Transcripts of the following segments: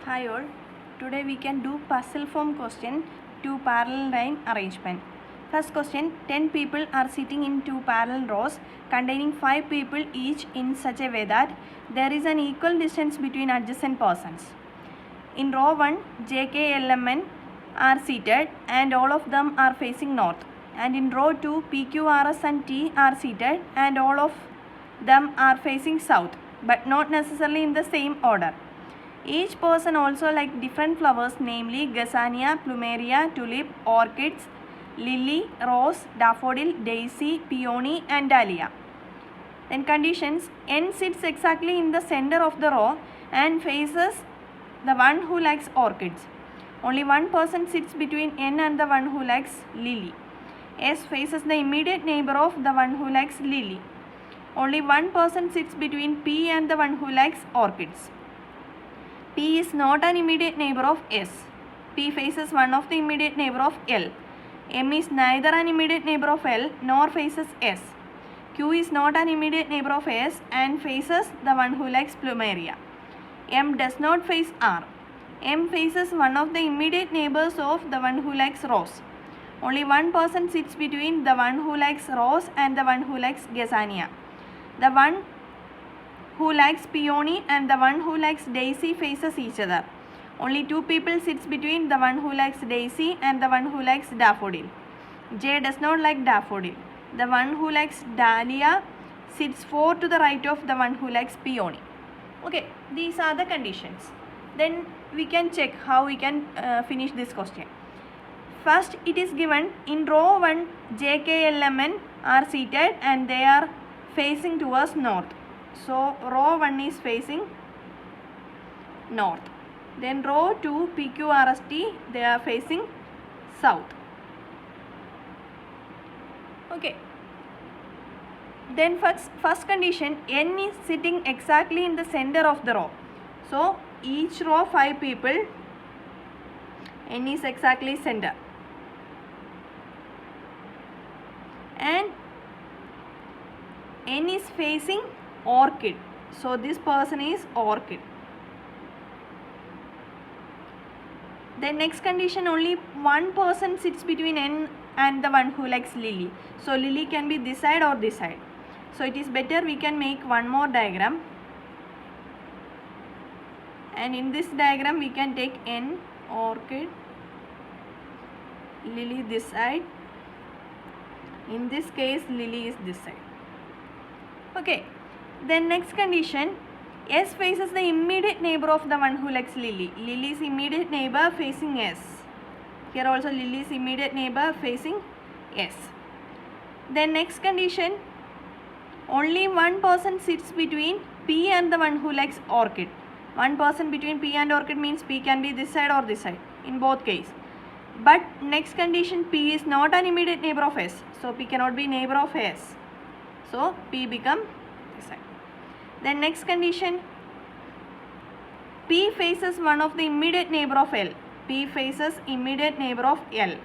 Hi all, today we can do puzzle form question to parallel line arrangement. First question, 10 people are sitting in two parallel rows containing 5 people each in such a way that there is an equal distance between adjacent persons. In row 1, J, K, L, M, N are seated and all of them are facing north. And in row 2, P, Q, R, S and T are seated and all of them are facing south, but not necessarily in the same order. Each person also likes different flowers, namely Gazania, Plumeria, Tulip, Orchids, Lily, Rose, Daffodil, Daisy, Peony and Dahlia. Then conditions, N sits exactly in the center of the row and faces the one who likes orchids. Only one person sits between N and the one who likes Lily. S faces the immediate neighbor of the one who likes Lily. Only one person sits between P and the one who likes orchids. P is not an immediate neighbor of S. P faces one of the immediate neighbor of L. M is neither an immediate neighbor of L nor faces S. Q is not an immediate neighbor of S and faces the one who likes Plumeria. M does not face R. M faces one of the immediate neighbors of the one who likes Rose. Only one person sits between the one who likes Rose and the one who likes Gazania. The one who likes Peony and the one who likes Daisy faces each other. Only two people sits between the one who likes Daisy and the one who likes Daffodil. J does not like Daffodil. The one who likes Dahlia sits 4 to the right of the one who likes Peony. Okay, these are the conditions. Then we can check how we can finish this question. First, it is given in row 1, J, K, L, M, N are seated and they are facing towards north. So, row 1 is facing north. Then row 2, P, Q, R, S, T, they are facing south. Okay. Then first condition, N is sitting exactly in the center of the row. So, each row 5 people, N is exactly center. And N is facing orchid. So, this person is orchid. Then next condition, only one person sits between N and the one who likes Lily. So, Lily can be this side or this side. So, it is better we can make one more diagram. And in this diagram, we can take N, orchid, Lily this side. In this case, Lily is this side. Okay. Then next condition, S faces the immediate neighbor of the one who likes Lily. Lily's immediate neighbor facing S. Here also Lily's immediate neighbor facing S. Then next condition, only one person sits between P and the one who likes orchid. One person between P and orchid means P can be this side or this side in both cases. But next condition, P is not an immediate neighbor of S. So, P cannot be neighbor of S. So, P become this side. Then next condition, P faces one of the immediate neighbor of L. P faces immediate neighbor of L.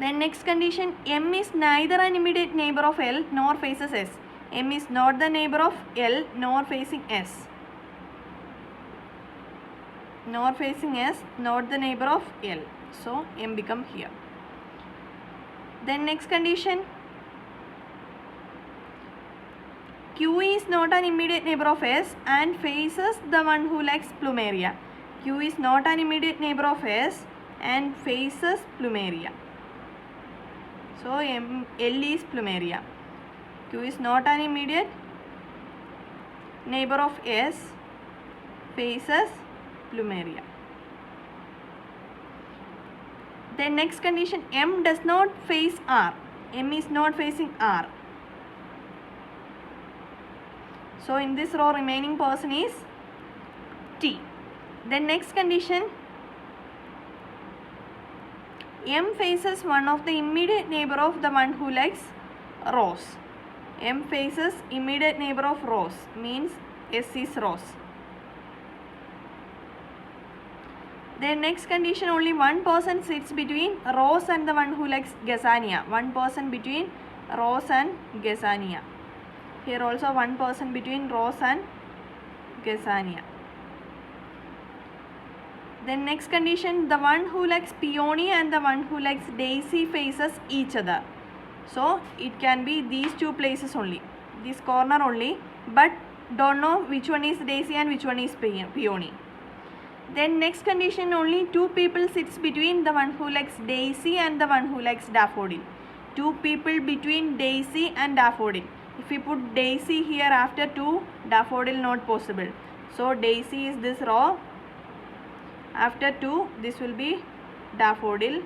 Then next condition, M is neither an immediate neighbor of L nor faces S. M is not the neighbor of L nor facing S. Nor facing S, not the neighbor of L. So, M become here. Then next condition, Q is not an immediate neighbor of S and faces the one who likes Plumeria. Q is not an immediate neighbor of S and faces Plumeria. So, L is Plumeria. Q is not an immediate neighbor of S, faces Plumeria. Then next condition, M does not face R. M is not facing R. So, in this row remaining person is T. Then next condition, M faces one of the immediate neighbor of the one who likes Rose. M faces immediate neighbor of Rose means S is Rose. Then next condition, only one person sits between Rose and the one who likes Gazania. One person between Rose and Gazania. Here also one person between Rose and Gazania. Then next condition, the one who likes peony and the one who likes daisy faces each other. So it can be these two places only, this corner only, but don't know which one is daisy and which one is peony. Then next condition, only two people sits between the one who likes daisy and the one who likes daffodil. Two people between daisy and daffodil. If we put daisy here after 2, daffodil not possible. So daisy is this row. After 2, this will be daffodil,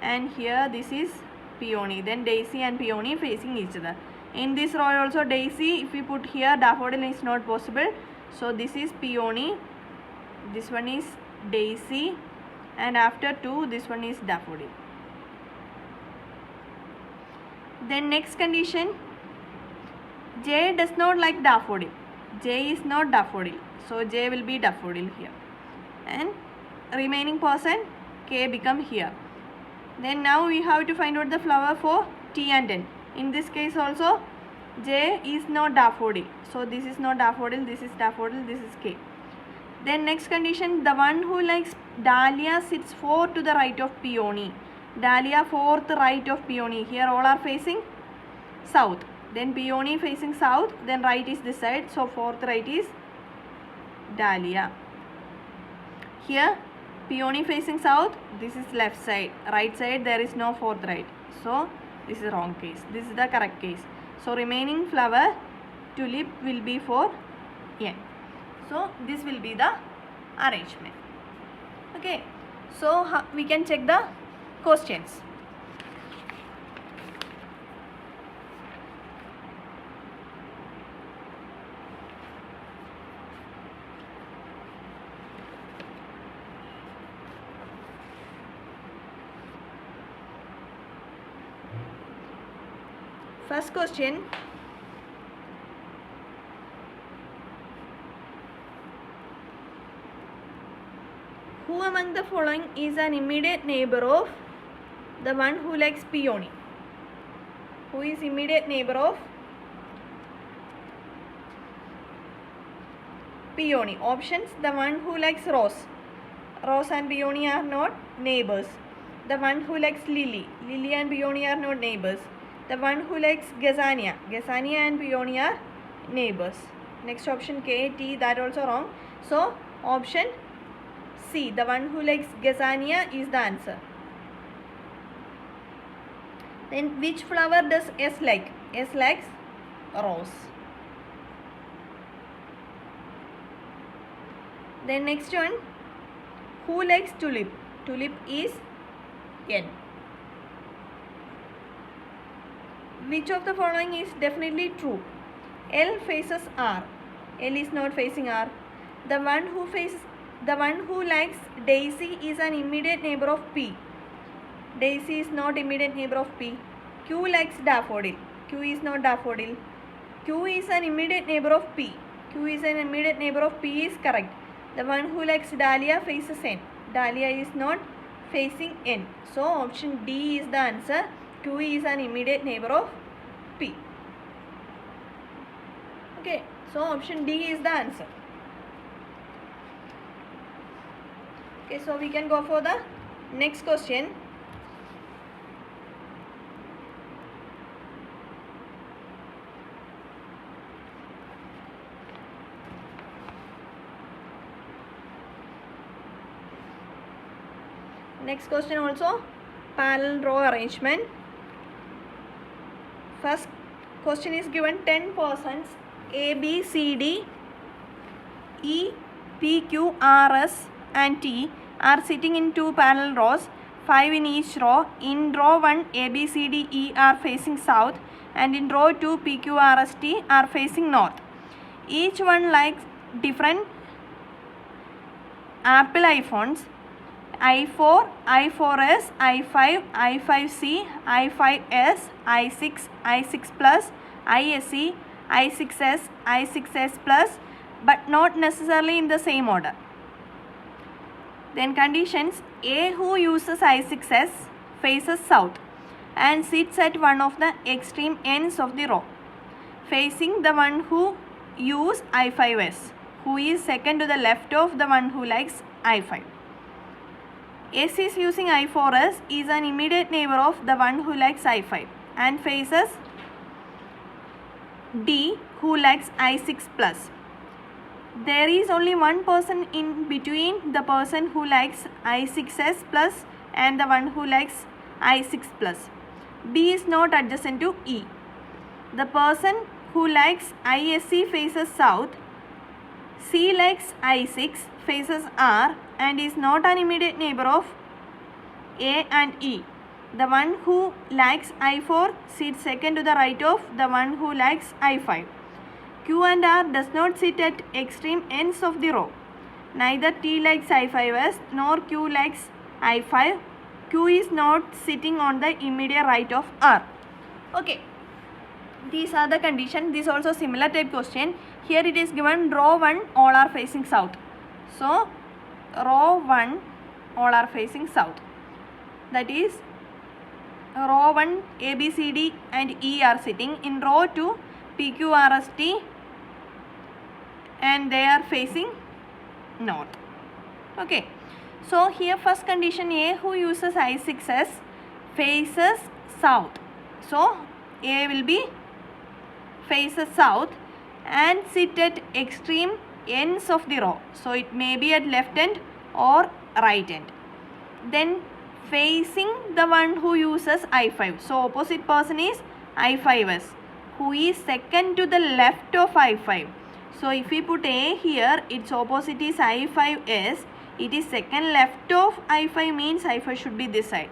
and here this is peony. Then daisy and peony facing each other. In this row also daisy, if we put here, daffodil is not possible. So this is peony, this one is daisy, and after 2, this one is daffodil. Then next condition, J does not like daffodil. J is not daffodil. So J will be daffodil here. And remaining person K become here. Then now we have to find out the flower for T and N. In this case also J is not daffodil. So this is not daffodil, this is daffodil, this is K. Then next condition, the one who likes dahlia sits 4 to the right of peony. Dahlia 4th right of peony. Here all are facing south. Then peony facing south, then right is this side. So 4th right is dahlia. Here peony facing south, this is left side. Right side there is no 4th right. So this is wrong case. This is the correct case. So remaining flower tulip will be for N. So this will be the arrangement. Okay. So we can check the questions. First question, who among the following is an immediate neighbor of the one who likes peony? Who is immediate neighbor of peony? Options, the one who likes rose. Rose and peony are not neighbors. The one who likes lily. Lily and peony are not neighbors. The one who likes gazania. Gazania and peony are neighbors. Next option K, T, that also wrong. So option C, the one who likes gazania is the answer. Then which flower does S like? S likes rose. Then next one, who likes tulip? Tulip is N. Which of the following is definitely true? L faces R. L is not facing R. The one who likes daisy is an immediate neighbor of P. Daisy is not immediate neighbor of P. Q likes daffodil. Q is not daffodil. Q is an immediate neighbor of P. Q is an immediate neighbor of P is correct. The one who likes dahlia faces N. Dahlia is not facing N. So option D is the answer. Q is an immediate neighbor of P. Okay, so option D is the answer. Okay, so we can go for the next question. Next question also parallel row arrangement. First question is given 10 persons A, B, C, D, E, P, Q, R, S and T are sitting in 2 parallel rows, 5 in each row. In row 1 A, B, C, D, E are facing south, and in row 2 P, Q, R, S, T are facing north. Each one likes different Apple iPhones. i4, i4s, i5, i5c, i5s, i6, i6 plus, ISE, i6s, i6s plus, but not necessarily in the same order. Then conditions, A who uses i6s faces south and sits at one of the extreme ends of the row, facing the one who use i5s. who is second to the left of the one who likes I5. S is using I4S is an immediate neighbor of the one who likes I5 and faces D who likes I6 plus. There is only one person in between the person who likes I6S plus and the one who likes I6 plus. B is not adjacent to E. The person who likes ISC faces south. C likes I6 faces R and is not an immediate neighbor of A and E. The one who likes I4 sits second to the right of the one who likes I5. Q and R does not sit at extreme ends of the row. Neither T likes I5S nor Q likes I5. Q is not sitting on the immediate right of R. Okay. These are the conditions. This is also similar type question. Here it is given row 1 all are facing south. So row 1 all are facing south. That is row 1 A, B, C, D and E are sitting. In row 2 P, Q, R, S, T and they are facing north. Okay. So here first condition A who uses I6S faces south. So A will be faces south and sit at extreme ends of the row. So it may be at left end or right end. Then facing the one who uses I5. So opposite person is I5S who is second to the left of I5. So if we put A here, its opposite is I5S. It is second left of I5 means I5 should be this side.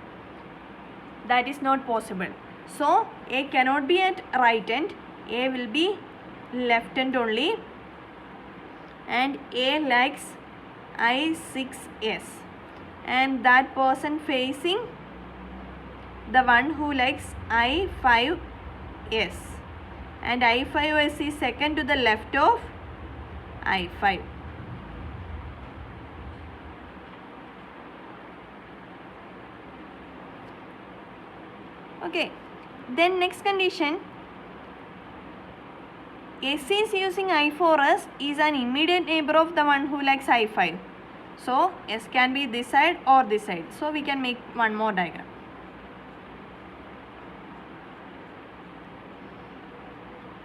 That is not possible. So A cannot be at right end. A will be left end only. And A likes I6S. And that person facing the one who likes I5S. And I5S is second to the left of I5. Okay. Then next condition. S is using I4S is an immediate neighbor of the one who likes I5. So S can be this side or this side. So we can make one more diagram.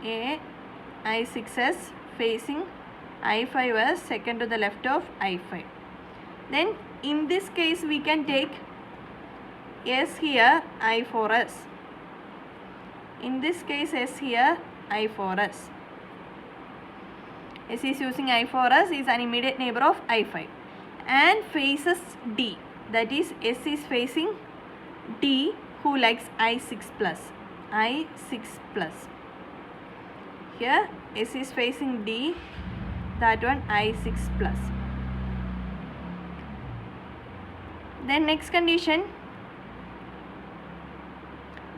A I6S facing I5S second to the left of I5. Then in this case we can take S here I4S. In this case S here I4S. S is using I4S is an immediate neighbor of I5 and faces D. That is S is facing D who likes I6 plus. I6 plus. Here S is facing D, that one I6 plus. Then next condition.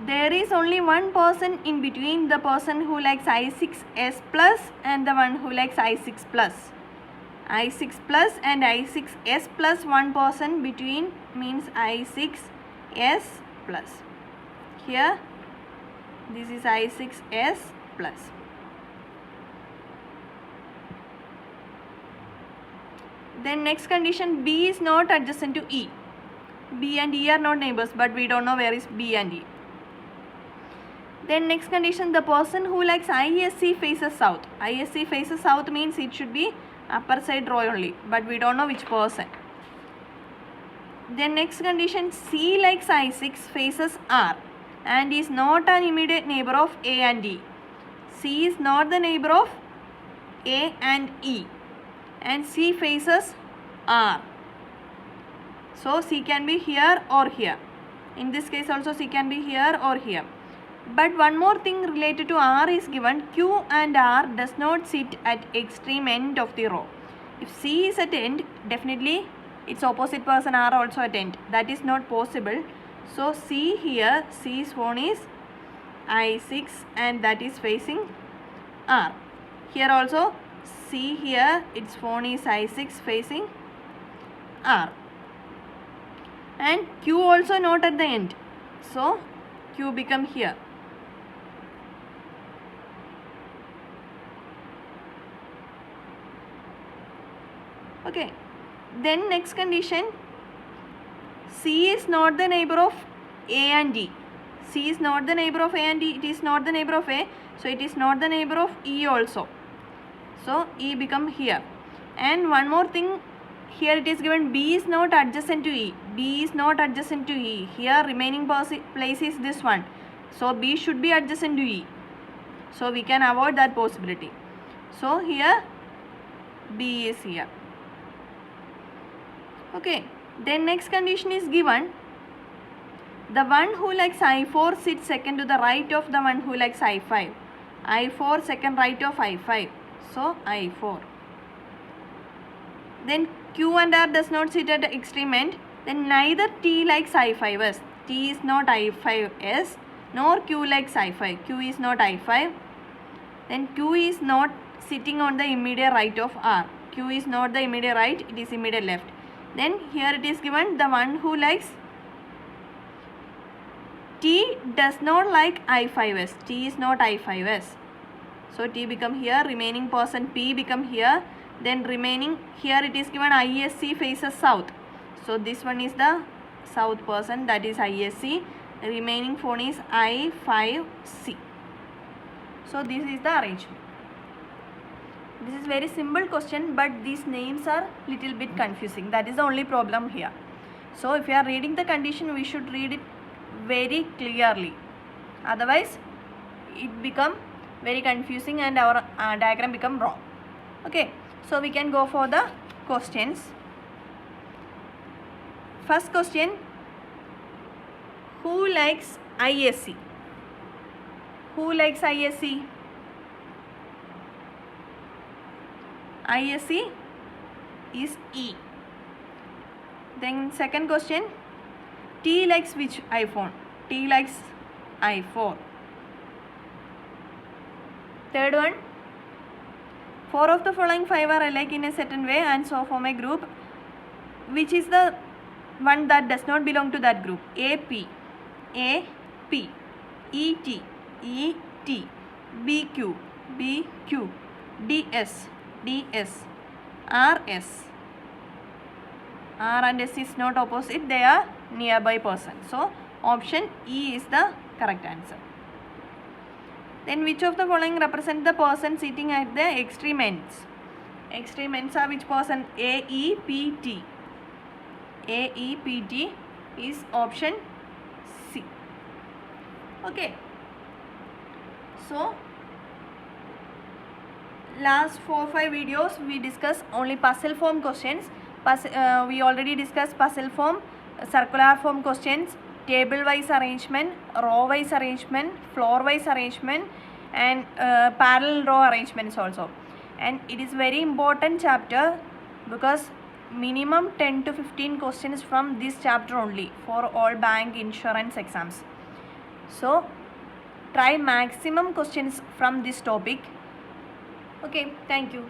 There is only one person in between the person who likes I6S plus and the one who likes I6 plus. I6 plus and I6S plus, one person between means I6S plus. Here this is I6S plus. Then next condition, B is not adjacent to E. B and E are not neighbors, but we don't know where is B and E. Then next condition, the person who likes ISC faces south. ISC faces south means it should be upper side row only, but we don't know which person. Then next condition, C likes I6 faces R and is not an immediate neighbor of A and E. C is not the neighbor of A and E and C faces R. So C can be here or here. In this case also C can be here or here. But one more thing related to R is given. Q and R does not sit at extreme end of the row. If C is at end, definitely its opposite person R also at end. That is not possible. So C here, C's phone is I6 and that is facing R. Here also C here, its phone is I6 facing R. And Q also not at the end. So Q become here. Okay, then next condition, C is not the neighbor of A and D. C is not the neighbor of A and D. It is not the neighbor of A, so it is not the neighbor of E also. So E become here. And one more thing, here it is given B is not adjacent to E. B is not adjacent to E. Here remaining place is this one. So B should be adjacent to E. So we can avoid that possibility. So here B is here. Okay. Then next condition is given. The one who likes I4 sits second to the right of the one who likes I5. I4 second right of I5. So I4. Then Q and R does not sit at the extreme end. Then neither T likes I5s. T is not I5s, nor Q likes I5. Q is not I5. Then Q is not sitting on the immediate right of R. Q is not the immediate right, it is immediate left. Then here it is given the one who likes T does not like I5s. T is not I5s. So T become here, remaining person P become here. Then remaining here it is given ISC faces south. So this one is the south person, that is ISC. Remaining phone is I5C. So this is the arrangement. This is very simple question, but these names are little bit confusing. That is the only problem here. So if you are reading the condition, we should read it very clearly. Otherwise, it become very confusing and our diagram become wrong. Okay. So we can go for the questions. First question, who likes ISC? Who likes ISC? ISC is E. Then second question, T likes which iPhone? T likes I4. Third one, 4 of the following 5 are alike in a certain way and so form a group. Which is the one that does not belong to that group? AP, AP, ET, ET, BQ, BQ, DS, DS, RS. R and S is not opposite, they are nearby person. So option E is the correct answer. Then which of the following represent the person sitting at the extreme ends? Extreme ends are which person? AEPT. AEPT is option C. Okay. So last 4-5 videos we discussed only puzzle form questions. We already discussed puzzle form, circular form questions, table wise arrangement, row wise arrangement, floor wise arrangement, and parallel row arrangements also. And it is very important chapter because minimum 10 to 15 questions from this chapter only for all bank insurance exams. So try maximum questions from this topic. Okay, thank you.